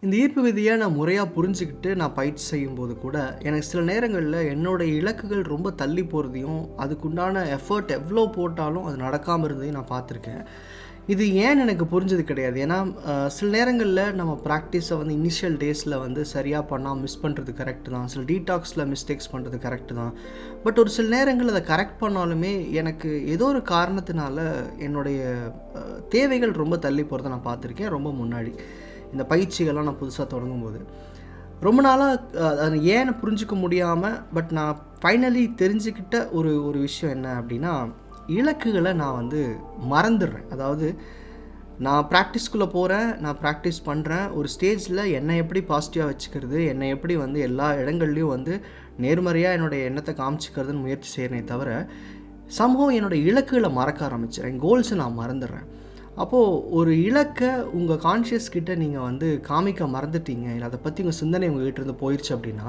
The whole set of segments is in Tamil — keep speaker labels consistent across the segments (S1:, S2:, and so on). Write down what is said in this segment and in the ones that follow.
S1: இந்த ஈர்ப்பு விதியை நான் முறையாக புரிஞ்சுக்கிட்டு நான் பயிற்சி செய்யும்போது கூட எனக்கு சில நேரங்களில் என்னோடய இலக்குகள் ரொம்ப தள்ளி போகிறதையும் அதுக்குண்டான எஃபர்ட் எவ்வளோ போட்டாலும் அது நடக்காமல் இருந்ததையும் நான் பார்த்துருக்கேன். இது ஏன் எனக்கு புரிஞ்சது கிடையாது. ஏன்னா சில நேரங்களில் நம்ம ப்ராக்டிஸை வந்து இனிஷியல் டேஸில் வந்து சரியாக பண்ணால் மிஸ் பண்ணுறது கரெக்டு தான். சில டீடாக்ஸில் மிஸ்டேக்ஸ் பண்ணுறது கரெக்டு தான். பட் ஒரு சில நேரங்கள் அதை கரெக்ட் பண்ணாலுமே எனக்கு ஏதோ ஒரு காரணத்தினால என்னுடைய தேவைகள் ரொம்ப தள்ளி போகிறத நான் பார்த்துருக்கேன். ரொம்ப முன்னாடி இந்த பயிற்சிகள்லாம் நான் புதுசாக தொடங்கும்போது ரொம்ப நாளாக அது ஏன்னு புரிஞ்சிக்க முடியாமல் பட் நான் ஃபைனலி தெரிஞ்சுக்கிட்ட ஒரு விஷயம் என்ன அப்படின்னா, இலக்குகளை நான் வந்து மறந்துடுறேன். அதாவது நான் ப்ராக்டிஸ்குள்ளே போகிறேன், நான் ப்ராக்டிஸ் பண்ணுறேன். ஒரு ஸ்டேஜில் என்னை எப்படி பாசிட்டிவாக வச்சுக்கிறது, என்னை எப்படி வந்து எல்லா இடங்கள்லையும் வந்து நேர்மறையாக என்னோடய எண்ணத்தை காமிச்சிக்கிறதுன்னு முயற்சி செய்கிறேனே தவிர சம்பவம் என்னோடய இலக்குகளை மறக்க ஆரம்பிச்சிடுறேன். கோல்ஸை நான் மறந்துடுறேன். அப்போது ஒரு இலக்கை உங்கள் கான்ஷியஸ் கிட்டே நீங்கள் வந்து காமிக்க மறந்துட்டீங்க, இல்லை அதை பற்றி உங்கள் சிந்தனை உங்கள்கிட்ட இருந்து போயிடுச்சு அப்படின்னா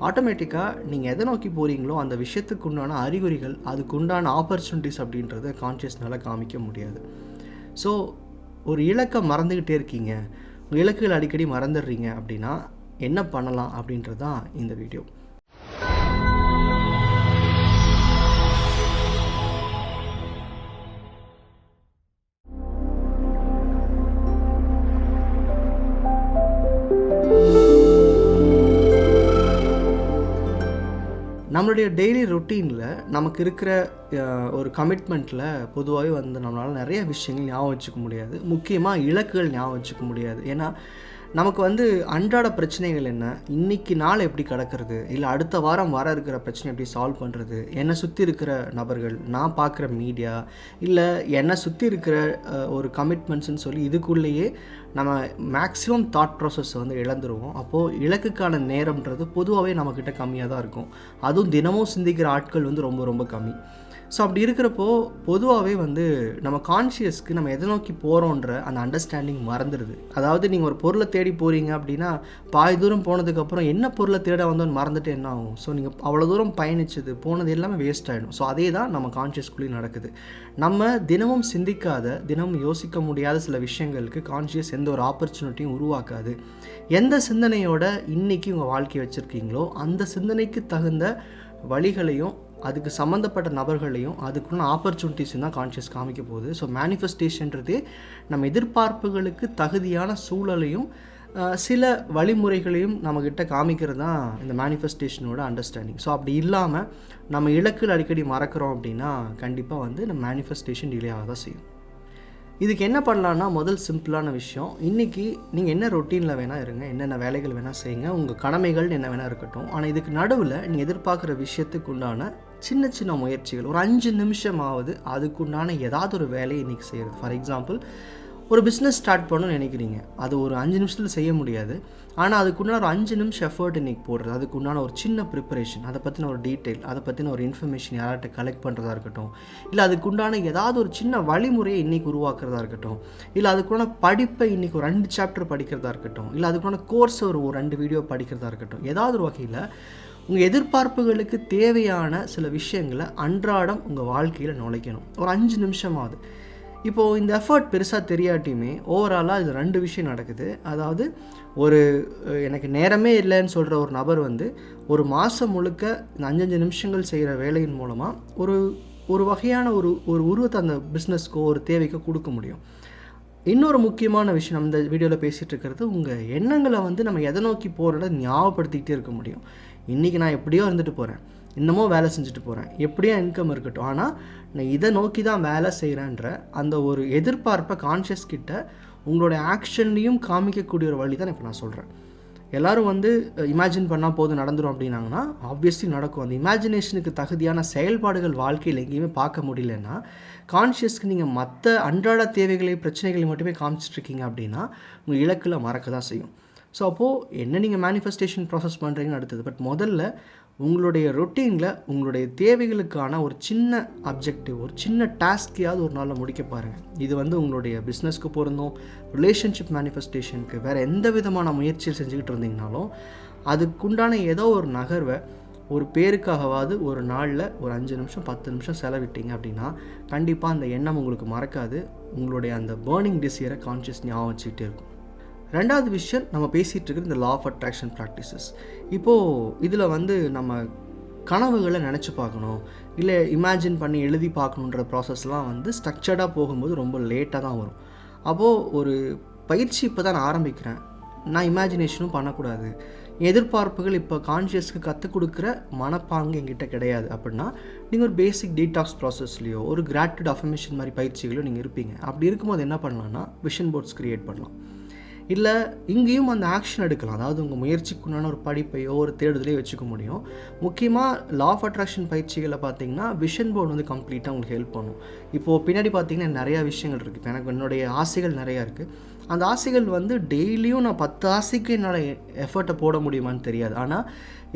S1: ஆட்டோமேட்டிக்காக நீங்கள் எதை நோக்கி போகிறீங்களோ அந்த விஷயத்துக்கு உண்டான அறிகுறிகள், அதுக்கு உண்டான ஆப்பர்ச்சுனிட்டிஸ் அப்படின்றத கான்ஷியஸ்னால் காமிக்க முடியாது. ஸோ ஒரு இலக்கை மறந்துக்கிட்டே இருக்கீங்க, உங்கள் இலக்குகள் அடிக்கடி மறந்துடுறீங்க அப்படின்னா என்ன பண்ணலாம் அப்படின்றது தான் இந்த வீடியோ. நம்மளுடைய டெய்லி ரொட்டீனில் நமக்கு இருக்கிற ஒரு கமிட்மெண்ட்டில் பொதுவாகவே வந்து நம்மளால் நிறைய விஷயங்கள் ஞாபகம் வச்சுக்க முடியாது. முக்கியமாக இலக்குகள் ஞாபகம் வச்சுக்க முடியாது. ஏன்னா நமக்கு வந்து அன்றாட பிரச்சனைகள் என்ன, இன்றைக்கி நாள் எப்படி கிடக்கிறது, இல்லை அடுத்த வாரம் வர இருக்கிற பிரச்சனை எப்படி சால்வ் பண்ணுறது, என்னை சுற்றி இருக்கிற நபர்கள், நான் பார்க்குற மீடியா, இல்லை என்னை சுற்றி இருக்கிற ஒரு கமிட்மெண்ட்ஸ்ன்னு சொல்லி இதுக்குள்ளேயே நம்ம மேக்ஸிமம் தாட் ப்ராசஸ் வந்து இழந்துருவோம். அப்போது இலக்குக்கான நேரம்ன்றது பொதுவாகவே நம்மக்கிட்ட கம்மியாக தான் இருக்கும். அதுவும் தினமும் சிந்திக்கிற ஆட்கள் வந்து ரொம்ப ரொம்ப கம்மி. ஸோ அப்படி இருக்கிறப்போ பொதுவாகவே வந்து நம்ம கான்ஷியஸ்க்கு நம்ம எதை நோக்கி போகிறோன்ற அந்த அண்டர்ஸ்டாண்டிங் மறந்துடுது. அதாவது நீங்கள் ஒரு பொருளை தேடி போகிறீங்க அப்படின்னா பாதி தூரம் போனதுக்கப்புறம் என்ன பொருளை தேட வந்தோன்னு மறந்துட்டு என்ன ஆகும்? ஸோ நீங்கள் அவ்வளோ தூரம் பயணிச்சது போனது எல்லாமே வேஸ்ட் ஆகிடும். ஸோ அதே தான் நம்ம கான்ஷியஸ்குள்ளேயும் நடக்குது. நம்ம தினமும் சிந்திக்காத, தினமும் யோசிக்க முடியாத சில விஷயங்களுக்கு கான்ஷியஸ் எந்த ஒரு ஆப்பர்ச்சுனிட்டியும் உருவாக்காது. எந்த சிந்தனையோட இன்றைக்கி உங்கள் வாழ்க்கையை வச்சுருக்கீங்களோ அந்த சிந்தனைக்கு தகுந்த வழிகளையும் அதுக்கு சம்மந்தப்பட்ட நபர்களையும் அதுக்குள்ள ஆப்பர்ச்சுனிட்டிஸும் தான் கான்ஷியஸ் காமிக்க போகுது. ஸோ மேனிஃபெஸ்டேஷன்றது நம்ம எதிர்பார்ப்புகளுக்கு தகுதியான சூழலையும் சில வழிமுறைகளையும் நம்மக்கிட்ட காமிக்கிறது தான் இந்த மேனிஃபெஸ்டேஷனோட அண்டர்ஸ்டாண்டிங். ஸோ அப்படி இல்லாமல் நம்ம இலக்குகள் அடிக்கடி மறக்கிறோம் அப்படின்னா கண்டிப்பாக வந்து நம்ம மேனிஃபெஸ்டேஷன் டிலே ஆக தான் செய்யும். இதுக்கு என்ன பண்ணலான்னா, முதல் சிம்பிளான விஷயம், இன்றைக்கி நீங்கள் என்ன ரொட்டீனில் வேணால் இருங்க, என்னென்ன வேலைகள் வேணால் செய்யுங்க, உங்கள் கடமைகள் என்ன வேணால் இருக்கட்டும். ஆனால் இதுக்கு நடுவில் நீங்கள் எதிர்பார்க்குற விஷயத்துக்கு உண்டான சின்ன சின்ன முயற்சிகள், ஒரு 5 நிமிஷமாவது அதுக்குண்டான ஏதாவது ஒரு வேலையை இன்றைக்கி செய்கிறது. ஃபார் எக்ஸாம்பிள், ஒரு பிஸ்னஸ் ஸ்டார்ட் பண்ணணும்னு நினைக்கிறீங்க, அது ஒரு 5 நிமிஷத்தில் செய்ய முடியாது. ஆனால் அதுக்குண்டான ஒரு 5 நிமிஷம் எஃபர்ட் இன்றைக்கி போடுறது, அதுக்குண்டான ஒரு சின்ன ப்ரிப்பரேஷன், அதை பற்றின ஒரு டீட்டெயில், அதை பற்றின ஒரு இன்ஃபர்மேஷன் யார்கிட்ட கலெக்ட் பண்ணுறதா இருக்கட்டும், இல்லை அதுக்குண்டான ஏதாவது ஒரு சின்ன வழிமுறையை இன்றைக்கி உருவாக்குறதா இருக்கட்டும், இல்லை அதுக்குண்டான படிப்பை இன்றைக்கி ஒரு 2 சாப்டர் படிக்கிறதா இருக்கட்டும், இல்லை அதுக்குண்டான கோர்ஸை ஒரு 2 வீடியோ படிக்கிறதா இருக்கட்டும், ஏதாவது ஒரு வகையில் உங்கள் எதிர்பார்ப்புகளுக்கு தேவையான சில விஷயங்களை அன்றாடம் உங்கள் வாழ்க்கையில் நுழைக்கணும். ஒரு 5 நிமிஷமாவது. இப்போது இந்த எஃபர்ட் பெருசாக தெரியாட்டியுமே ஓவராலாக இது 2 விஷயம் நடக்குது. அதாவது எனக்கு நேரமே இல்லைன்னு சொல்கிற ஒரு நபர் வந்து ஒரு மாதம் முழுக்க இந்த 5 நிமிஷங்கள் செய்கிற வேலையின் மூலமாக ஒரு வகையான ஒரு உருவத்தை அந்த பிஸ்னஸ்க்கோ ஒரு தேவைக்கோ கொடுக்க முடியும். இன்னொரு முக்கியமான விஷயம் நம்ம இந்த வீடியோவில் பேசிகிட்டு இருக்கிறது, உங்கள் எண்ணங்களை வந்து நம்ம எதை நோக்கி போகிறத ஞாபகப்படுத்திக்கிட்டே இருக்க முடியும். இன்றைக்கி நான் எப்படியோ இருந்துட்டு போகிறேன், இன்னமும் வேலை செஞ்சுட்டு போகிறேன், எப்படியோ இன்கம் இருக்கட்டும், ஆனால் நான் இதை நோக்கி தான் வேலை செய்கிறேன்ற அந்த ஒரு எதிர்பார்ப்பை கான்ஷியஸ் கிட்ட உங்களுடைய ஆக்ஷன்லேயும் காமிக்கக்கூடிய ஒரு வழி தான் இப்போ நான் சொல்கிறேன். எல்லோரும் வந்து இமேஜின் பண்ணால் போதும் நடந்துடும் அப்படின்னாங்கன்னா ஆப்வியஸ்லி நடக்கும். அந்த இமேஜினேஷனுக்கு தகுதியான செயல்பாடுகள் வாழ்க்கையில் எங்கேயுமே பார்க்க முடியலன்னா கான்ஷியஸ்க்கு நீங்கள் மற்ற அன்றாட தேவைகளை பிரச்சனைகளை மட்டுமே காமிச்சிட்ருக்கீங்க அப்படின்னா உங்கள் இலக்கில் மறக்க தான் செய்யும். ஸோ அப்போது என்ன நீங்கள் மேனிஃபெஸ்டேஷன் ப்ராசஸ் பண்ணுறீங்கன்னு அடுத்தது. பட் முதல்ல உங்களுடைய ரொட்டீனில் உங்களுடைய தேவைகளுக்கான ஒரு சின்ன அப்ஜெக்டிவ், ஒரு சின்ன டாஸ்கையாவது ஒரு நாளில் முடிக்க பாருங்கள். இது வந்து உங்களுடைய பிஸ்னஸ்க்கு பொருந்தும், ரிலேஷன்ஷிப் மேனிஃபெஸ்டேஷனுக்கு, வேறு எந்த விதமான முயற்சியில் செஞ்சுக்கிட்டு இருந்தீங்கனாலும் அதுக்குண்டான ஏதோ ஒரு நகர்வை ஒரு பேருக்காகவாவது ஒரு நாளில் ஒரு 5 நிமிஷம் 10 நிமிஷம் செலவிட்டீங்க அப்படின்னா கண்டிப்பாக அந்த எண்ணம் உங்களுக்கு மறக்காது. உங்களுடைய அந்த பேர்னிங் டிசைரை கான்ஷியஸ் ஞாபகம் வச்சுக்கிட்டே இருக்கும். ரெண்டாவது விஷயம் நம்ம பேசிகிட்டு இருக்கிற இந்த லா ஆஃப் அட்ராக்ஷன் ப்ராக்டிசஸ். இப்போது இதில் வந்து நம்ம கனவுகளை நினச்சி பார்க்கணும், இல்லை இமேஜின் பண்ணி எழுதி பார்க்கணுன்ற ப்ராசஸ்லாம் வந்து ஸ்ட்ரக்சர்டாக போகும்போது ரொம்ப லேட்டாக தான் வரும். அப்போது ஒரு பயிற்சி இப்போ தான் நான் ஆரம்பிக்கிறேன், நான் இமேஜினேஷனும் பண்ணக்கூடாது, எதிர்பார்ப்புகள் இப்போ கான்ஷியஸ்க்கு கற்றுக் கொடுக்குற மனப்பாங்கு என்கிட்ட கிடையாது அப்படின்னா, நீங்கள் ஒரு பேசிக் டீடாக்ஸ் ப்ராசஸ்லையோ ஒரு கிராட்டிடியூட் அஃபர்மேஷன் மாதிரி பயிற்சிகளோ நீங்கள் இருப்பீங்க. அப்படி இருக்கும்போது என்ன பண்ணலான்னா விஷன் போர்ட்ஸ் க்ரியேட் பண்ணலாம். இல்லை இங்கேயும் அந்த ஆக்ஷன் எடுக்கலாம். அதாவது உங்கள் முயற்சிக்குண்டான ஒரு படிப்பையோ ஒரு தேடுதலையோ வச்சுக்க முடியும். முக்கியமாக லா ஆஃப் அட்ராக்ஷன் பயிற்சிகளை பார்த்தீங்கன்னா விஷன் போர்டு வந்து கம்ப்ளீட்டாக உங்களுக்கு ஹெல்ப் பண்ணும். இப்போது பின்னாடி பார்த்தீங்கன்னா நிறையா விஷயங்கள் இருக்குது. இப்போ எனக்கு என்னுடைய ஆசைகள் நிறையா இருக்குது. அந்த ஆசைகள் வந்து டெய்லியும் நான் 10 ஆசைக்கு என்னால் எஃபர்ட்டை போட முடியுமான்னு தெரியாது. ஆனால்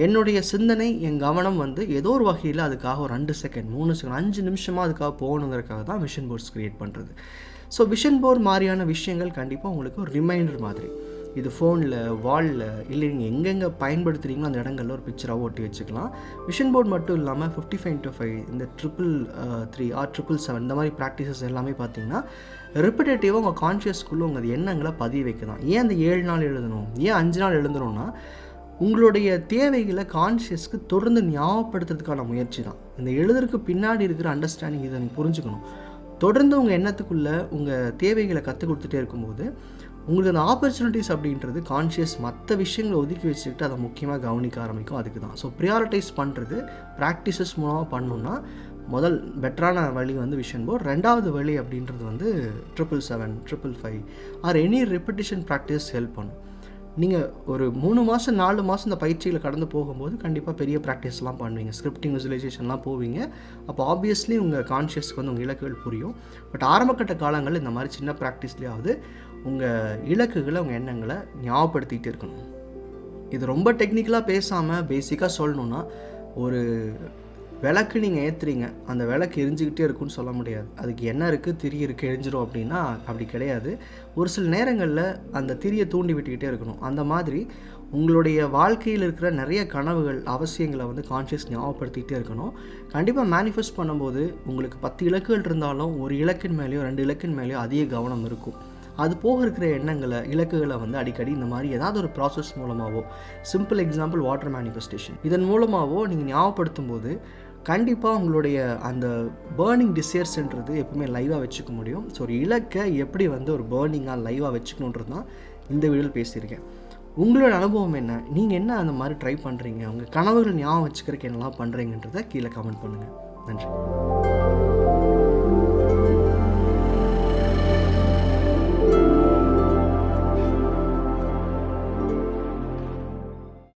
S1: என்னுடைய சிந்தனை, என் கவனம் வந்து ஏதோ ஒரு வகையில் அதுக்காக ஒரு 2 செகண்ட் 3 செகண்ட் 5 நிமிஷமாக அதுக்காக போகணுங்கிறதுக்காக தான் விஷன் போர்ட்ஸ் க்ரியேட் பண்ணுறது. ஸோ விஷன் போர்ட் மாதிரியான விஷயங்கள் கண்டிப்பாக உங்களுக்கு ஒரு ரிமைண்டர் மாதிரி. இது ஃபோனில், வாலில், இல்லை நீங்கள் எங்கெங்கே பயன்படுத்துகிறீங்களோ அந்த இடங்களில் ஒரு பிக்சராக ஒட்டி வச்சுக்கலாம். விஷன் போர்ட் மட்டும் இல்லாமல் 55-5 இந்த 333 ஆர் 777 இந்த மாதிரி ப்ராக்டிசஸ் எல்லாமே பார்த்தீங்கன்னா ரிப்பிட்டேட்டிவாக உங்கள் கான்ஷியஸ்குள்ளே உங்கள் எண்ணங்களை பதிய வைக்க தான். ஏன் அந்த 7 நாள் எழுதணும், ஏன் 5 நாள் எழுதணும்னா உங்களுடைய தேவைகளை கான்ஷியஸ்க்கு தொடர்ந்து ஞாபகப்படுத்துறதுக்கான முயற்சி தான். இந்த எழுதுறதுக்கு பின்னாடி இருக்கிற அண்டர்ஸ்டாண்டிங் இதை நீங்கள் புரிஞ்சுக்கணும். தொடர்ந்து உங்கள் எண்ணத்துக்குள்ளே உங்கள் தேவைகளை கற்றுக் கொடுத்துட்டே இருக்கும்போது உங்களுக்கு அந்த ஆப்பர்ச்சுனிட்டிஸ் அப்படின்றது கான்ஷியஸ் மற்ற விஷயங்களை ஒதுக்கி வச்சுக்கிட்டு அதை முக்கியமாக கவனிக்க ஆரம்பிக்கும். அதுக்கு தான் ஸோ ப்ரியாரிட்டைஸ் பண்ணுறது ப்ராக்டிசஸ் மூலமாக பண்ணணுன்னா முதல் பெட்டரான வழி வந்து விஷன் போர்ட். ரெண்டாவது வழி அப்படின்றது வந்து 777, 555 or any repetition practice help பண்ணும். நீங்கள் ஒரு 3 மாதம் 4 மாதம் இந்த பயிற்சிகளை கடந்து போகும்போது கண்டிப்பாக பெரிய ப்ராக்டிஸ்லாம் பண்ணுவீங்க, ஸ்கிரிப்டிங் விசுவலைசேஷன்லாம் போவீங்க. அப்போ ஆப்வியஸ்லி உங்கள் கான்ஷியஸ்க்கு வந்து உங்கள் இலக்குகள் புரியும். பட் ஆரம்பக்கட்ட காலங்களில் இந்த மாதிரி சின்ன ப்ராக்டிஸ்லேயாவது உங்கள் இலக்குகளை, உங்கள் எண்ணங்களை ஞாபகப்படுத்திகிட்டே இருக்கணும். இது ரொம்ப டெக்னிக்கலாக பேசாமல் பேசிக்காக சொல்லணுன்னா, ஒரு விளக்கு நீங்கள் ஏற்றுறீங்க, அந்த விளக்கு எரிஞ்சிக்கிட்டே இருக்குன்னு சொல்ல முடியாது. அதுக்கு என்ன இருக்குது, திரி இருக்குது, எரிஞ்சிடும் அப்படின்னா அப்படி கிடையாது. ஒரு சில நேரங்களில் அந்த திரியை தூண்டி விட்டுக்கிட்டே இருக்கணும். அந்த மாதிரி உங்களுடைய வாழ்க்கையில் இருக்கிற நிறைய கனவுகள், அவசியங்களை வந்து கான்ஷியஸ் ஞாபகப்படுத்திக்கிட்டே இருக்கணும். கண்டிப்பாக மேனிஃபெஸ்ட் பண்ணும்போது உங்களுக்கு 10 இலக்குகள் இருந்தாலும் ஒரு இலக்கின் மேலேயோ 2 இலக்கின் மேலேயோ அதிக கவனம் இருக்கும். அது போக இருக்கிற எண்ணங்களை, இலக்குகளை வந்து அடிக்கடி இந்த மாதிரி ஏதாவது ஒரு ப்ராசஸ் மூலமாகவோ, சிம்பிள் எக்ஸாம்பிள் வாட்டர் மேனிஃபெஸ்டேஷன், இதன் மூலமாகவோ நீங்கள் ஞாபகப்படுத்தும் போது கண்டிப்பாக உங்களுடைய அந்த பேர்னிங் டிசைர்ஸ்ன்றது எப்பவுமே லைவாக வச்சுக்க முடியும். ஸோ ஒரு இலக்கை எப்படி வந்து ஒரு பேர்னிங்காக லைவாக வச்சுக்கணுன்றது தான் இந்த வீடியோவில் பேசியிருக்கேன். உங்களோட அனுபவம் என்ன, நீங்கள் என்ன அந்த மாதிரி ட்ரை பண்ணுறீங்க, உங்கள் கனவுகள் ஞாபகம் வச்சுக்கிறதுக்கு என்னெல்லாம் பண்ணுறீங்கன்றதை கீழே கமெண்ட் பண்ணுங்கள். நன்றி.